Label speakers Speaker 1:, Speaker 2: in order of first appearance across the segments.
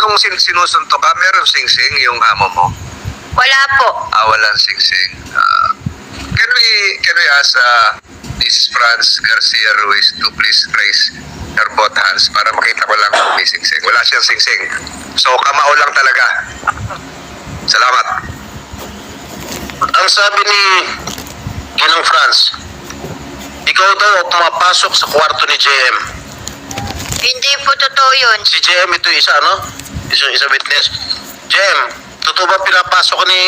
Speaker 1: nung sinusuntok ka, meron sing-sing yung amo mo?
Speaker 2: Wala po.
Speaker 1: Walang sing-sing. Can we ask Mrs. Franz Garcia Ruiz to please raise her both hands para makita ko lang kung may sing-sing. Wala siyang sing-sing. So, kamao lang talaga. Salamat.
Speaker 3: Ang sabi ni Ginang Franz, ikaw daw pumapasok sa kwarto ni JM.
Speaker 2: Hindi po totoo yun.
Speaker 3: Si JM ito isa, no? Isa witness. JM, totoo ba pinapasok ni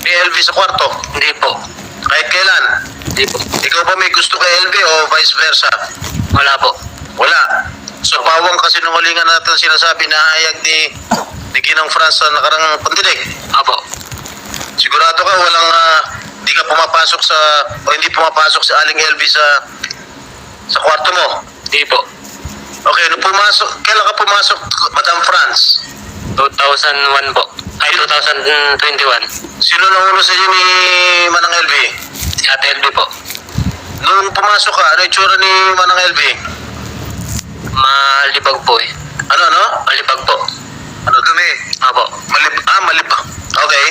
Speaker 3: LV sa kwarto?
Speaker 4: Hindi po.
Speaker 3: Kahit kailan?
Speaker 4: Hindi po.
Speaker 3: Ikaw ba may gusto kay LV o vice versa?
Speaker 4: Wala po.
Speaker 3: Wala. So pawang kasinungalingan natin sinasabi na hayag ni Ginang Franz sa nakarang pandinig.
Speaker 4: Apo.
Speaker 3: Sigurado ka walang hindi ka pumapasok o hindi pumapasok si Aling LV sa kwarto mo?
Speaker 4: Hindi po.
Speaker 3: Okay, kailan ka pumasok, Madam Franz?
Speaker 4: 2001 po. Ay, 2021.
Speaker 3: Sino nauna sa inyo ni Manang LV?
Speaker 4: Si Ate LB po.
Speaker 3: Nung pumasok ka, ano itsura ni Manang LV?
Speaker 4: Malibag po eh.
Speaker 3: Ano?
Speaker 4: Malibag po.
Speaker 3: Ano?
Speaker 1: Dumi.
Speaker 4: Apo.
Speaker 3: Malibang. Okay.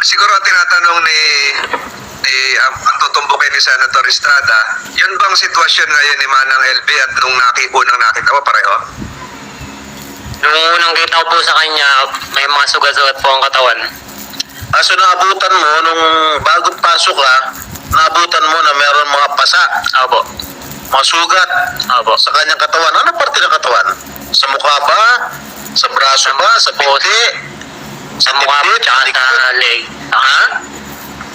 Speaker 1: Siguro ang tinatanong ni ang tutumbukin ni Senator Estrada, yun bang sitwasyon ngayon ni Manang LB at nung unang nakita mo pareho?
Speaker 4: Nung unang kita ko po sa kanya, may mga sugat-sugat po ang katawan.
Speaker 3: So naabutan mo, nung bagong pasok ka, naabutan mo na meron mga pasa,
Speaker 4: Apo.
Speaker 3: mga sugat
Speaker 4: Apo.
Speaker 3: sa kanyang katawan. Ano parte ng katawan? Sa mukha ba? Sa braso ba? Sa binti?
Speaker 4: Sa mukha po, tsaka sa leg.
Speaker 3: Ha?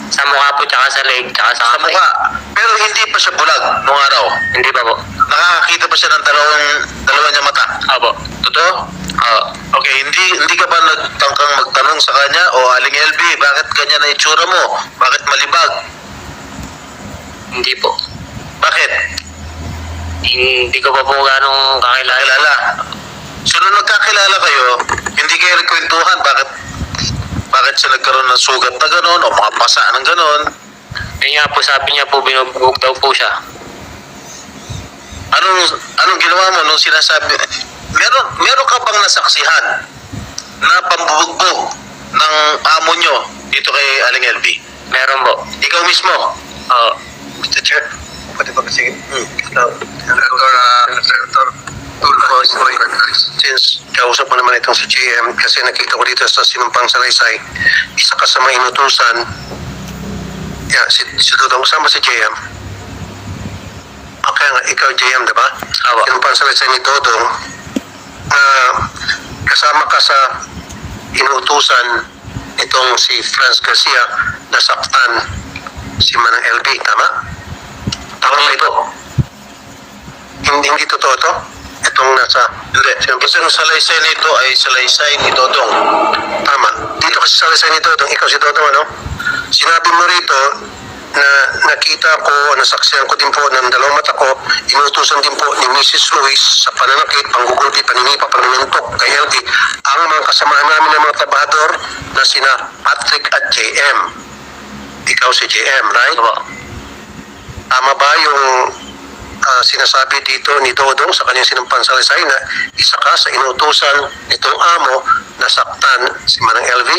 Speaker 4: Sa mukha po, tsaka sa leg, tsaka sa
Speaker 3: Sa
Speaker 4: kamay.
Speaker 3: mukha. Pero hindi pa siya bulag nung araw.
Speaker 4: Hindi pa po.
Speaker 3: Nakakakita pa siya ng dalawa niya mata.
Speaker 4: Apo.
Speaker 3: Totoo? Okay, hindi ka ba nagtangkang magtanong sa kanya, o Aling LB, bakit ganyan ang itsura mo? Bakit malibag?
Speaker 4: Hindi po.
Speaker 3: Bakit?
Speaker 4: Hindi ko pa po ganong kakilala.
Speaker 3: Kilala. So nung nagkakilala kayo, hindi kayo nagkwentuhan bakit siya nagkaroon ng sugat na gano'n o mga pasa ng gano'n?
Speaker 4: Kaya nga po, sabi niya po, binubugbog daw po siya.
Speaker 3: Anong ginawa mo nung sinasabi? Meron ka bang nasaksihan na pambubugbog ng amo nyo dito kay Aling LB?
Speaker 4: Meron po.
Speaker 3: Ikaw mismo?
Speaker 1: Mr. Chair, pwede ba kasi Senator Tulfo,
Speaker 3: Since kausap mo naman itong sa GM, kasi nakita ko dito sa Sinumpang Salaysay, isa ka sa mga inutusan. Si Dodong, sama si GM. Okay nga, ikaw GM, diba?
Speaker 4: Awa.
Speaker 3: Sinumpang Salaysay ni Dodong, kasama ka sa inutusan itong si Franz Garcia na saktan si Manang LB, tama? Tama ba ito? Hindi totoo to? Itong nasa... Hindi. Isang salaysay nito ay salaysay ni Dodong. Tama. Dito kasi salaysay ni Dodong, ikaw si Dodong, ano? Sinabi mo rito na nakita ko, nasaksihan ko din po ng dalawang mata ko, inutusan din po ni Mrs. Ruiz sa pananakit, panggugulpi, paninipa, panununtok kay LB ang mga kasamaan namin ng mga trabahador na sina Patrick at JM. Ikaw si JM, right? Tama ba yung sinasabi dito ni Dodong sa kanyang sinumpang salaysay na isa ka sa inutusan nitong amo na saktan si Manang LV?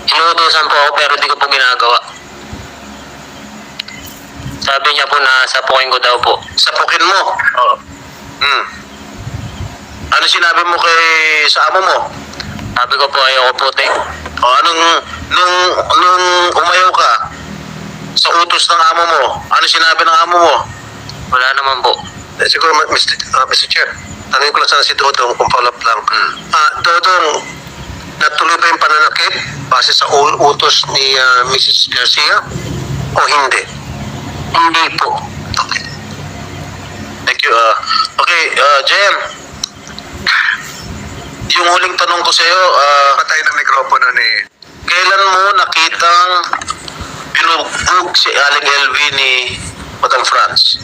Speaker 4: Inuutosan po ako pero di ko po ginagawa. Sabi niya po na sapukin ko daw po.
Speaker 3: Sapukin mo?
Speaker 4: Oo.
Speaker 3: Ano sinabi mo sa amo mo?
Speaker 4: Sabi ko po ayoko putik.
Speaker 3: Nung umayaw ka sa utos ng amo mo, ano sinabi ng amo mo?
Speaker 4: Wala naman po.
Speaker 3: Siguro, Mr. Chair, tanongin ko lang sana si Dodong kung follow-up lang. Dodong, natuloy ba yung pananakit base sa utos ni Mrs. Garcia o hindi?
Speaker 4: Hindi po.
Speaker 3: Okay. Thank you. Jem, yung huling tanong ko sa iyo,
Speaker 1: Patay ng mikropono ni...
Speaker 3: kailan mo nakitang binugbog si Aling LV ni Madam Franz?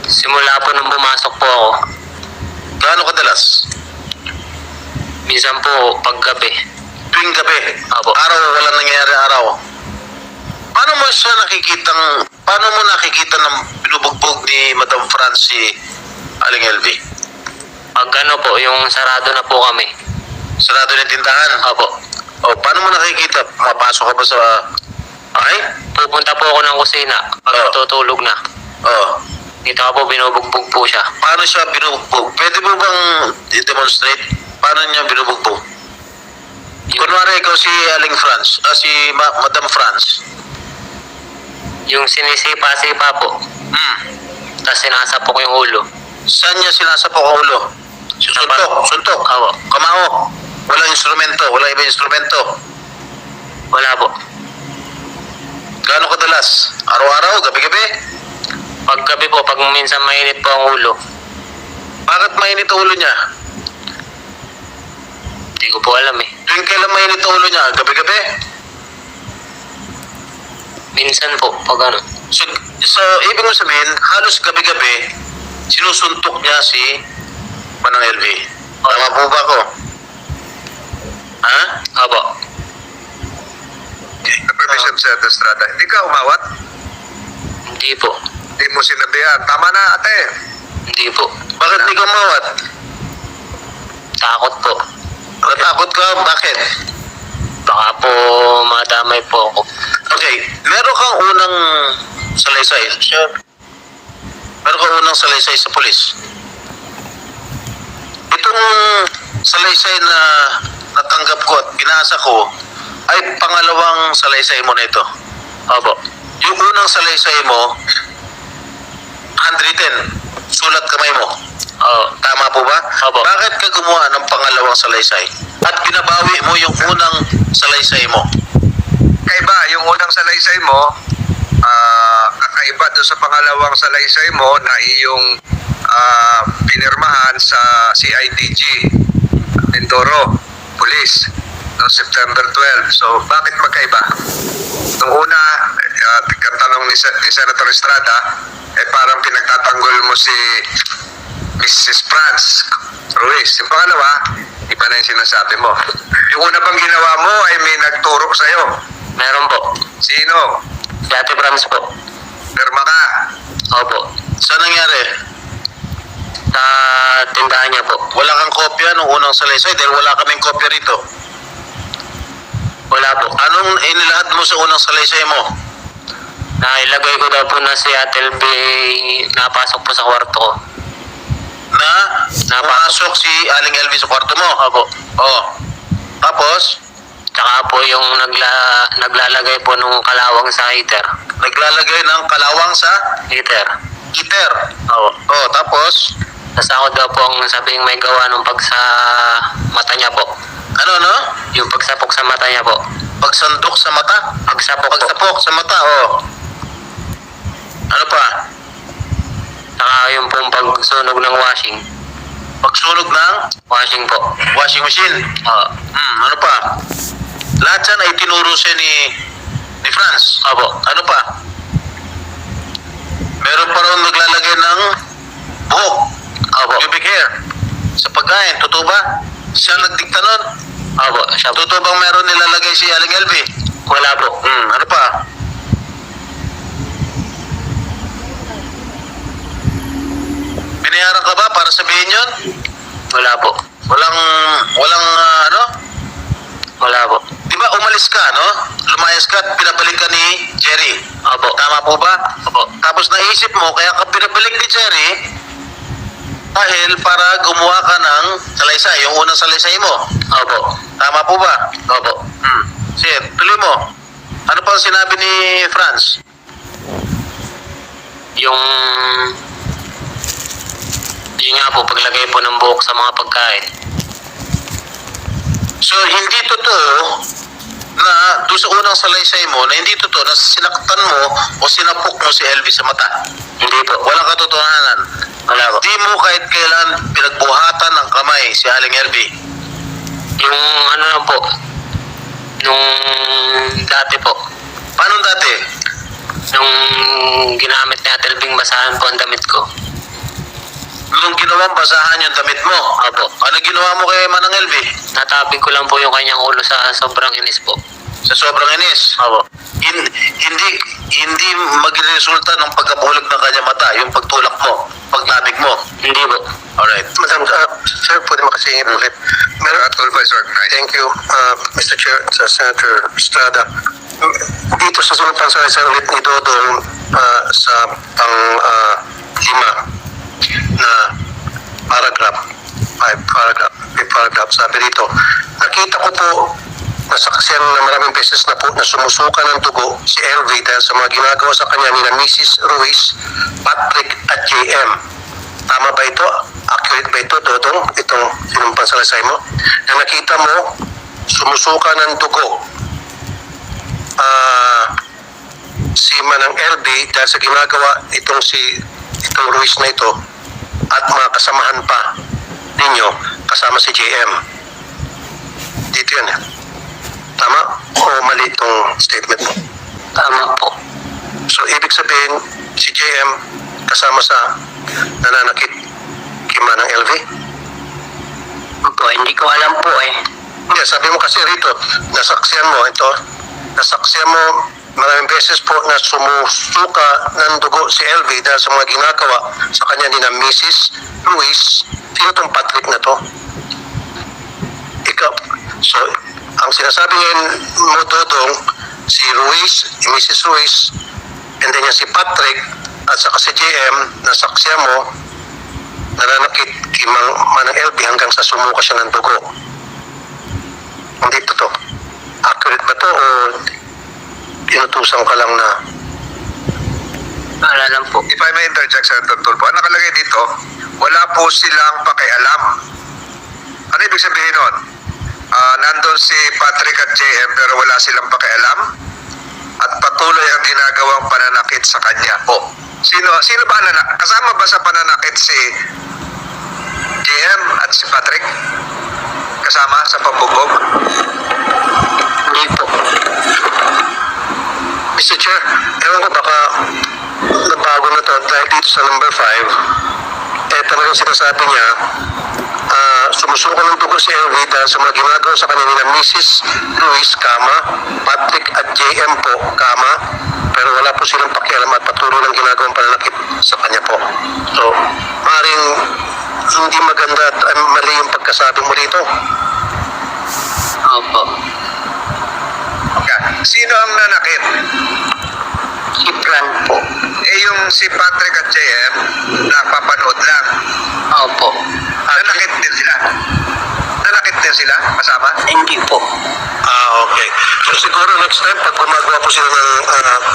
Speaker 4: Simula po nung pumasok po ako.
Speaker 3: Gaano kadalas?
Speaker 4: Minsan po paggabi.
Speaker 3: Tuwing gabi?
Speaker 4: Apo.
Speaker 3: Araw, walang nangyayari araw? Paano mo nakikita ng binubugbog ni Madam Franz si Aling LV?
Speaker 4: Pag ano po, po, yung sarado na po kami.
Speaker 3: Sarado na yung tindahan.
Speaker 4: Opo.
Speaker 3: O, paano mo nakikita? Mapasok ka ba sa... Ay?
Speaker 4: Pupunta po ako ng kusina pag
Speaker 3: Oo.
Speaker 4: natutulog na.
Speaker 3: O,
Speaker 4: Dito ako po, binubugbog po siya.
Speaker 3: paano siya binubugbog? Pwede mo bang i-demonstrate? Paano niya binubugbog? Kunwari ikaw si Aling France, si Madam France.
Speaker 4: Yung sinisipa-sipa po, tapos sinasapok yung ulo.
Speaker 3: Saan niya sinasapok ang ulo? Suntok.
Speaker 4: Opo.
Speaker 3: Kamao. Walang instrumento, walang ibang instrumento.
Speaker 4: Wala po.
Speaker 3: Gaano kadalas? Araw-araw, gabi-gabi?
Speaker 4: Paggabi po, pag minsan mainit po ang ulo,
Speaker 3: Bakit mainit ang ulo niya?
Speaker 4: hindi ko po alam eh.
Speaker 3: Tuwing kailan mainit ang ulo niya? Gabi-gabi?
Speaker 4: Minsan po, pag ano.
Speaker 3: So, ibig mo sabihin, halos gabi-gabi, sinusuntok niya si Manang LV. Tama po ba ako? Ha?
Speaker 4: Opo.
Speaker 1: Permission sa Estrada. Hindi ka umawat?
Speaker 4: Hindi po.
Speaker 1: Hindi mo sinabihan. Tama na, ate.
Speaker 4: Hindi po.
Speaker 3: Bakit di ka umawat?
Speaker 4: Takot po.
Speaker 3: Natakot ka? Bakit?
Speaker 4: Baka po madamay po ako.
Speaker 3: Okay, meron kang unang salaysay. Sure. Meron kang unang salaysay sa pulis. Itong salaysay na natanggap ko at binasa ko ay pangalawang salaysay mo na ito.
Speaker 4: Opo.
Speaker 3: Yung unang salaysay mo, handwritten, sulat kamay mo.
Speaker 4: Oo.
Speaker 3: Tama po ba?
Speaker 4: Opo.
Speaker 3: Bakit ka gumawa ng pangalawang salaysay? At binabawi mo yung unang salaysay mo?
Speaker 1: Kaiba, yung unang salaysay mo, kakaiba doon sa pangalawang salaysay mo na iyong pinirmahan sa CIDG, Mindoro, Police, noong September 12. So, bakit magkaiba? Nung una, katanong ni Senator Estrada, parang pinagtatanggol mo si Mrs. Franz Ruiz. Yung pangalawa, iba na yung sinasabi mo. Yung una bang ginawa mo ay may nagturo sa'yo.
Speaker 4: Meron po.
Speaker 1: Sino?
Speaker 4: Si Ate Franz po.
Speaker 1: Pirma ka.
Speaker 4: Opo.
Speaker 3: Saan nangyari?
Speaker 4: Sa tindahan niya po.
Speaker 3: Wala kang kopya ng unang salaysay dahil wala kaming kopya rito.
Speaker 4: Wala po.
Speaker 3: Anong inilahad mo sa unang salaysay mo?
Speaker 4: Nailagay ko daw po na si Ate LB napasok po sa kwarto ko.
Speaker 3: Na napasok si Aling LV sa kwarto mo?
Speaker 4: Opo.
Speaker 3: Oo. Tapos,
Speaker 4: Tsaka po yung naglalagay po nung kalawang sa heater.
Speaker 3: naglalagay ng kalawang sa
Speaker 4: Heater.
Speaker 3: heater.
Speaker 4: Oo.
Speaker 3: Oo, tapos,
Speaker 4: Tapos ako daw po ang sabing may gawa nung pag sa mata niya po.
Speaker 3: ano, no?
Speaker 4: Yung pagsapok sa mata niya po.
Speaker 3: Pagsandok sa mata?
Speaker 4: Pagsapok po.
Speaker 3: Pagsapok sa mata, oo. Ano pa?
Speaker 4: Tsaka yung pong pagsunog ng washing.
Speaker 3: Pagsunog ng
Speaker 4: Washing po.
Speaker 3: washing machine.
Speaker 4: Oo.
Speaker 3: Ano pa? Lahat yan ay tinuro siya ni Franz.
Speaker 4: Opo.
Speaker 3: Ano pa? Meron pa rin naglalagay ng buhok,
Speaker 4: Opo.
Speaker 3: pubic hair, sa pagkain. Totoo ba? Siya nagdikta nun.
Speaker 4: Opo. Siya po.
Speaker 3: Totoo bang meron nilalagay si Aling LV?
Speaker 4: Wala po.
Speaker 3: Ano pa? Binayaran ka ba para sabihin yun?
Speaker 4: Wala po.
Speaker 3: Walang, ano?
Speaker 4: Wala po.
Speaker 3: Di ba umalis ka, no? Lumayas ka at pinabalik ka ni Jerry.
Speaker 4: Opo.
Speaker 3: Tama po ba?
Speaker 4: Opo.
Speaker 3: Tapos naisip mo, kaya ka pinabalik ni Jerry dahil para gumawa ka ng salaysay, yung unang salaysay mo.
Speaker 4: Opo.
Speaker 3: Tama po ba?
Speaker 4: Opo.
Speaker 3: Sige, tuloy mo. Ano pa ang sinabi ni Franz?
Speaker 4: Yung yun nga po, paglagay po ng buhok sa mga pagkain.
Speaker 3: So, hindi totoo na doon sa unang salaysay mo na hindi totoo na sinaktan mo o sinapok mo si LV sa mata.
Speaker 4: Hindi po.
Speaker 3: Walang katotohanan.
Speaker 4: Wala po.
Speaker 3: Di mo kahit kailan pinagbuhatan ng kamay si Aling LV.
Speaker 4: Yung ano lang po, nung dati po,
Speaker 3: Paano dati?
Speaker 4: nung ginamit ni Ate Elbing basahan po ang damit ko.
Speaker 3: Nung ginawang basahan yung damit mo.
Speaker 4: Opo.
Speaker 3: Ano ginawa mo kay Manang LV?
Speaker 4: Nataping ko lang po yung kanyang ulo sa sobrang inis po.
Speaker 3: Sa sobrang inis.
Speaker 4: Opo.
Speaker 3: Hindi magresulta ng pagkabulag ng kanyang mata, yung pagtulak mo, pagtabig mo.
Speaker 4: Hindi po.
Speaker 3: Alright.
Speaker 5: Madam, sir, pwede
Speaker 3: kasi ulit.
Speaker 1: Tulfo is organized.
Speaker 3: Thank you, Mr. Chair, sa Senator Estrada. Dito sa sunod pang salaysay ulit ni Dodong sa pang-lima na paragraph, paragraph, sabi dito, nakita ko po nasaksiyan na maraming beses na po na sumusuka ng dugo si LV dahil sa mga ginagawa sa kanya ni na Mrs. Ruiz, Patrick at JM. Tama ba ito? Accurate ba ito, Dodong? Itong sinumpang salaysay mo? Na nakita mo, sumusuka ng dugo si Manang LV dahil sa ginagawa itong Ruiz na ito at mga kasamahan pa ninyo kasama si JM. Dito yan. Tama o mali itong statement mo?
Speaker 4: Tama po.
Speaker 3: So, ibig sabihin, si JM kasama sa nananakit kay Manang LV?
Speaker 4: Po, hindi ko alam po eh.
Speaker 3: Hindi, sabi mo kasi rito, nasaksiyan mo maraming beses po na sumusuka ng dugo si LV dahil sa mga ginagawa sa kanya ni na Mrs. Ruiz. Sino tong Patrick na to? Ikaw. So, ang sinasabi ngayon mo, Dodong, si Ruiz, Mrs. Ruiz, and then yan si Patrick, at saka si JM, nasaksiyan mo, nananakit kay Manang LV hanggang sa sumuka siya ng dugo. Hindi to. Accurate ba to o inutusan ka lang na?
Speaker 4: Wala lang po.
Speaker 1: If I may interject, Senator Tulfo, ang nakalagay dito, wala po silang pakialam. Ano ibig sabihin nun? Nandun si Patrick at JM pero wala silang pakialam at patuloy ang ginagawang pananakit sa kanya. Sino ba kasama ba sa pananakit si JM at si Patrick? Kasama sa pambubog?
Speaker 4: Hindi po.
Speaker 3: Mr. Chair, ewan ko baka nabago na to dahil dito sa number 5, talagang sinasabi niya, sumusuko ng dugo si LV dahil sa mga ginagawa sa kanya nila Mrs. Ruiz, Patrick at JM po, pero wala po silang pakialam at patuloy ng ginagawang pananakit sa kanya po. So, maaaring hindi maganda at mali yung pagkasabi mo dito.
Speaker 4: Opo.
Speaker 1: Sino ang nanakit?
Speaker 4: Si Fran po.
Speaker 1: Yung si Patrick at JM, napapanood lang.
Speaker 4: Opo.
Speaker 1: Nanakit din sila? Nanakit din sila? Kasama?
Speaker 4: Hindi po.
Speaker 3: Okay. So siguro next time, pag gumagawa po sila ng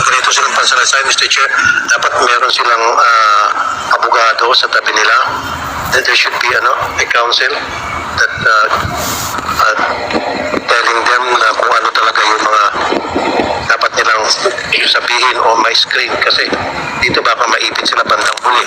Speaker 3: ganito silang pansalaysay, Mr. Chair, dapat meron silang abogado sa tabi nila. That there should be a counsel that telling them na kung ano talaga yung mga dapat nilang sabihin o may screen kasi dito baka maipit sila bandang huli.